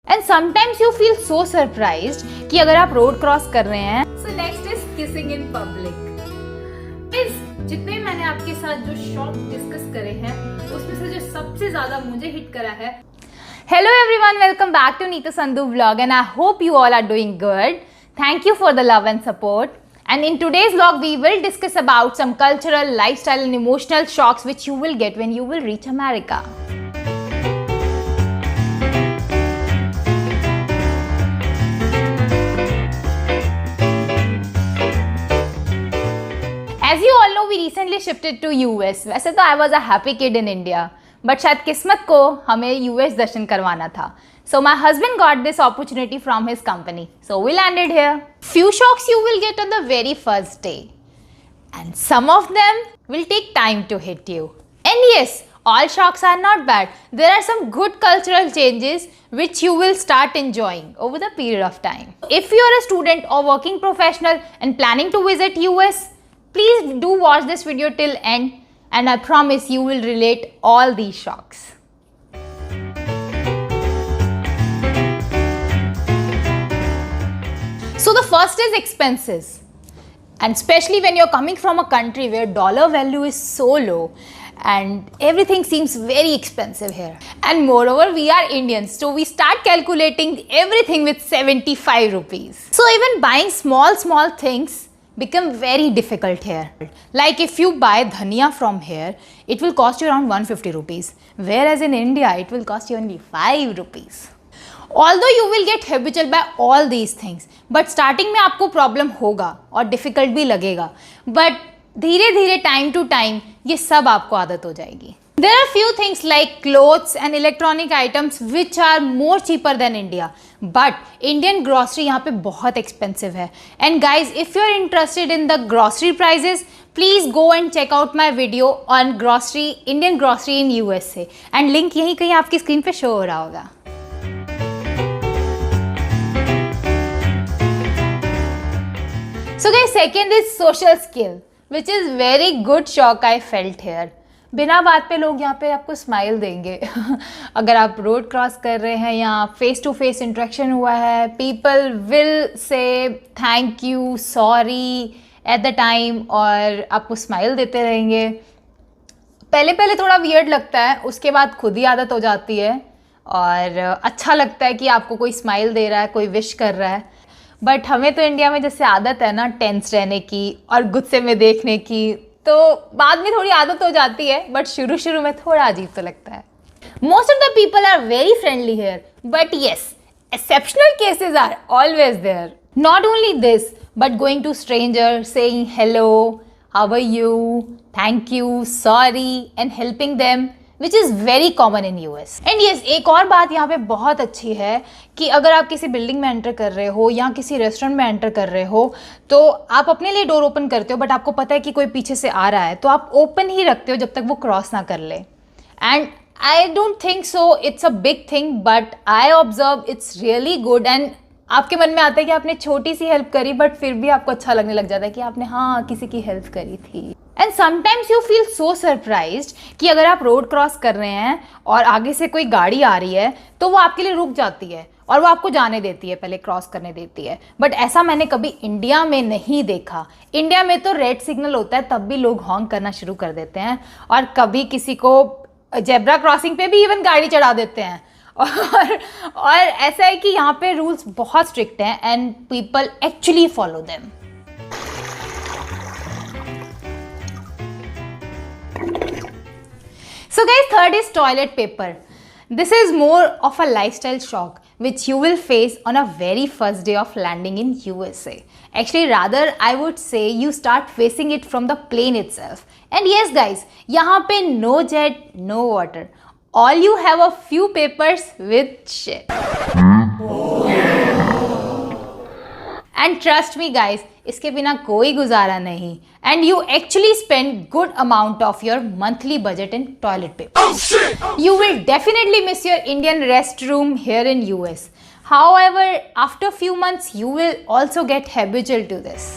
And sometimes you feel so surprised कि अगर आप रोड क्रॉस कर रहे हैं. So next is kissing in public. Guys, जितने मैंने आपके साथ जो शॉक डिस्कस करे हैं उसमें से जो सबसे ज्यादा मुझे हिट करा है. Hello everyone, welcome back to Neeta Sandhu vlog and I hope you all are doing good. Thank you for the love and support. And in today's vlog we will discuss about some cultural, lifestyle and emotional shocks which you will get when you will reach America. As you all know, we recently shifted to US. वैसे तो I was a happy kid in India, but शायद किस्मत को हमें US दर्शन करवाना था. So my husband got this opportunity from his company. So we landed here. Few shocks you will get on the very first day, and some of them will take time to hit you. And yes, all shocks are not bad. There are some good cultural changes which you will start enjoying over the period of time. If you are a student or working professional and planning to visit US, please do watch this video till end and I promise you will relate all these shocks. So the first is expenses, and especially when you're coming from a country where dollar value is so low and everything seems very expensive here. And moreover, we are Indians, so we start calculating everything with 75 rupees. So even buying small things become very difficult here. Like if you buy dhania from here, it will cost you around 150 rupees, whereas in India it will cost you only 5 rupees. Although you will get habitual by all these things, but starting में आपको problem होगा और difficult भी लगेगा, but धीरे धीरे time to time ये सब आपको आदत हो जाएगी. There are few things like clothes and electronic items which are more cheaper than India, but Indian grocery यहाँ पे बहुत expensive है. And guys, if you are interested in the grocery prices, please go and check out my video on grocery, Indian grocery in USA. And link यहीं कहीं आपकी screen पे show हो रहा होगा. So guys, second is social skill, which is very good shock I felt here. बिना बात पे लोग यहाँ पे आपको स्माइल देंगे. अगर आप रोड क्रॉस कर रहे हैं या फेस टू फेस इंटरेक्शन हुआ है, people will say thank you, sorry at the time और आपको स्माइल देते रहेंगे. पहले थोड़ा वियर्ड लगता है, उसके बाद खुद ही आदत हो जाती है और अच्छा लगता है कि आपको कोई स्माइल दे रहा है, कोई विश कर रहा है. बट हमें तो इंडिया में जैसे आदत है ना टेंस रहने की और गुस्से में देखने की, तो बाद में थोड़ी आदत हो जाती है, बट शुरू में थोड़ा अजीब तो लगता है. Most of the people are very friendly here, but yes, exceptional cases are always there. Not only this, but going to stranger, saying hello, how are you, thank you, sorry and helping them, which is very common in US. And yes, एक और बात यहाँ पे बहुत अच्छी है कि अगर आप किसी बिल्डिंग में एंटर कर रहे हो या किसी रेस्टोरेंट में एंटर कर रहे हो, तो आप अपने लिए डोर ओपन करते हो, बट आपको पता है कि कोई पीछे से आ रहा है, तो आप ओपन ही रखते हो जब तक वो क्रॉस ना कर ले. And I don't think so it's a big thing, but I observe it's really good. And आपके मन में आता है कि आपने छोटी सी हेल्प करी, बट फिर भी आपको अच्छा लगने लग जाता है कि आपने हाँ किसी की हेल्प करी थी. And sometimes you feel so surprised कि अगर आप रोड क्रॉस कर रहे हैं और आगे से कोई गाड़ी आ रही है तो वो आपके लिए रुक जाती है और वो आपको जाने देती है, पहले क्रॉस करने देती है. बट ऐसा मैंने कभी इंडिया में नहीं देखा. इंडिया में तो रेड सिग्नल होता है तब भी लोग हॉर्न करना शुरू कर देते हैं, और कभी किसी को जेब्रा क्रॉसिंग पे भी इवन गाड़ी चढ़ा देते हैं. और ऐसा है कि यहाँ पे रूल्स बहुत स्ट्रिक्ट हैं and people actually follow them. So guys, third is toilet paper. This is more of a lifestyle shock which you will face on a very first day of landing in USA. Actually, rather I would say you start facing it from the plane itself. And yes guys, यहाँ पे no jet, no water. All you have a few papers with shit. And trust me guys, इसके बिना कोई गुजारा नहीं. And you actually spend good amount of your monthly budget in toilet paper. Oh, shit. You will definitely miss your Indian restroom here in US. However, after few months, you will also get habitual to this.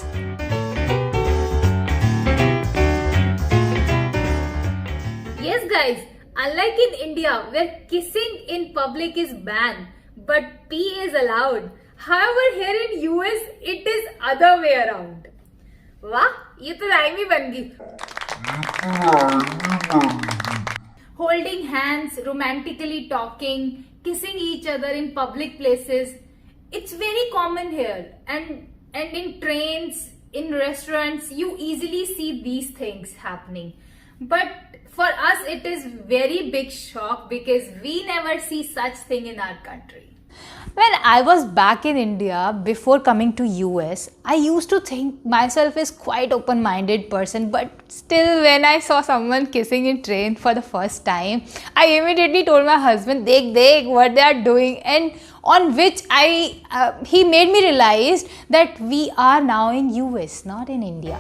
Yes guys, unlike in India where kissing in public is banned, but pee is allowed. However, here in US, it is other way around. वाह, ये तो rhyme ही बन गई. Holding hands, romantically talking, kissing each other in public places. It's very common here. And in trains, in restaurants, you easily see these things happening. But for us, it is very big shock because we never see such thing in our country. When I was back in India before coming to US, I used to think myself as quite open-minded person, but still when I saw someone kissing in train for the first time, I immediately told my husband, "Dekh what they are doing," and on which he made me realize that we are now in US, not in India.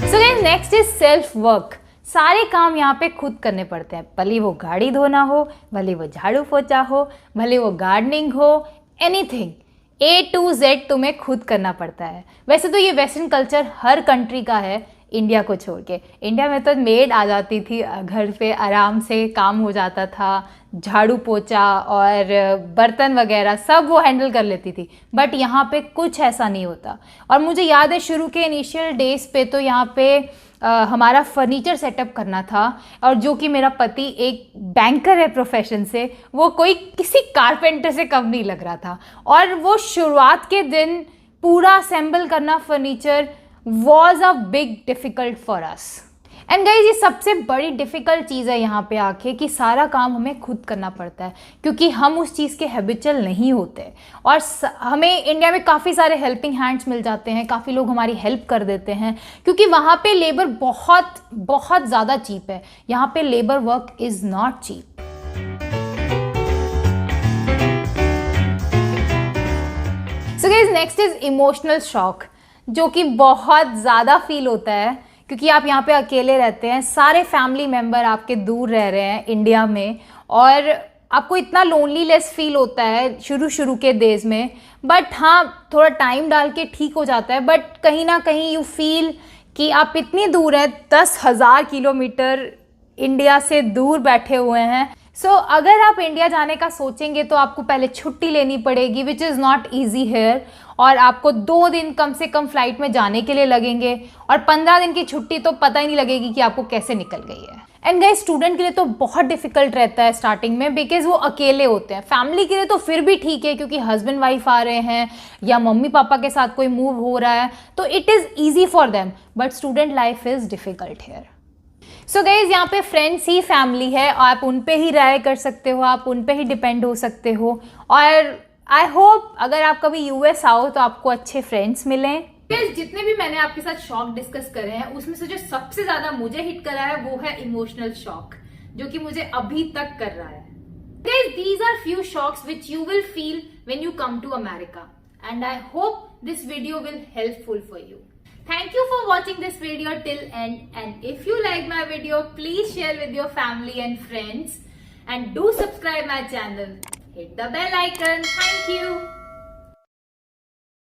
So guys, next is self-work. सारे काम यहाँ पे खुद करने पड़ते हैं, भले वो गाड़ी धोना हो, भले वो झाड़ू पोछा हो, भले वो गार्डनिंग हो, एनीथिंग A to Z तुम्हें खुद करना पड़ता है. वैसे तो ये वेस्टर्न कल्चर हर कंट्री का है, इंडिया को छोड़ के. इंडिया में तो मेड आ जाती थी, घर पे आराम से काम हो जाता था, झाड़ू पोछा और बर्तन वगैरह सब वो हैंडल कर लेती थी. बट यहाँ पे कुछ ऐसा नहीं होता. और मुझे याद है शुरू के इनिशियल डेज पे तो यहाँ पे हमारा फर्नीचर सेटअप करना था, और जो कि मेरा पति एक बैंकर है प्रोफेशन से, वो कोई किसी कारपेंटर से कम नहीं लग रहा था. और वो शुरुआत के दिन पूरा असेंबल करना furniture was a big difficult for us. And guys, ये सबसे बड़ी डिफ़िकल्ट चीज़ है यहाँ पे आके कि सारा काम हमें खुद करना पड़ता है, क्योंकि हम उस चीज़ के हैबिचुअल नहीं होते. और हमें इंडिया में काफ़ी सारे हेल्पिंग हैंड्स मिल जाते हैं, काफ़ी लोग हमारी हेल्प कर देते हैं, क्योंकि वहाँ पे लेबर बहुत बहुत ज़्यादा चीप है. यहाँ पे labour work is not cheap. So guys, next is emotional shock, जो कि बहुत ज़्यादा फील होता है क्योंकि आप यहाँ पे अकेले रहते हैं, सारे फैमिली मेम्बर आपके दूर रह रहे हैं इंडिया में, और आपको इतना लोनलीनेस फील होता है शुरू के डेज में. बट हाँ, थोड़ा टाइम डाल के ठीक हो जाता है. बट कहीं ना कहीं यू फील कि आप इतनी दूर हैं, 10,000 किलोमीटर इंडिया से दूर बैठे हुए हैं. सो अगर आप इंडिया जाने का सोचेंगे तो आपको पहले छुट्टी लेनी पड़ेगी, which is not easy here. और आपको 2 दिन कम से कम फ्लाइट में जाने के लिए लगेंगे, और 15 दिन की छुट्टी तो पता ही नहीं लगेगी कि आपको कैसे निकल गई है. एंड गाइस, स्टूडेंट के लिए तो बहुत डिफिकल्ट रहता है स्टार्टिंग में, बिकॉज वो अकेले होते हैं. फैमिली के लिए तो फिर भी ठीक है, क्योंकि हस्बैंड वाइफ आ रहे हैं या मम्मी पापा के साथ कोई मूव हो रहा है, तो it is easy for them. But student life is difficult here. So guys, यहाँ पे फ्रेंड्स ही फैमिली है, आप उन पे ही राय कर सकते हो, आप उन पे ही डिपेंड हो सकते हो. और आई होप अगर आप कभी यूएस आओ तो आपको अच्छे फ्रेंड्स मिलें. जितने भी मैंने आपके साथ शॉक डिस्कस करे हैं, उसमें से जो सबसे ज्यादा मुझे हिट करा है वो है इमोशनल शॉक, जो कि मुझे अभी तक कर रहा है. Guys, these are few shocks which you will feel when you come to America, and I hope this video will helpful for you. Thank you for watching this video till end, and if you like my video, please share with your family and friends, and do subscribe my channel. Hit the bell icon. Thank you.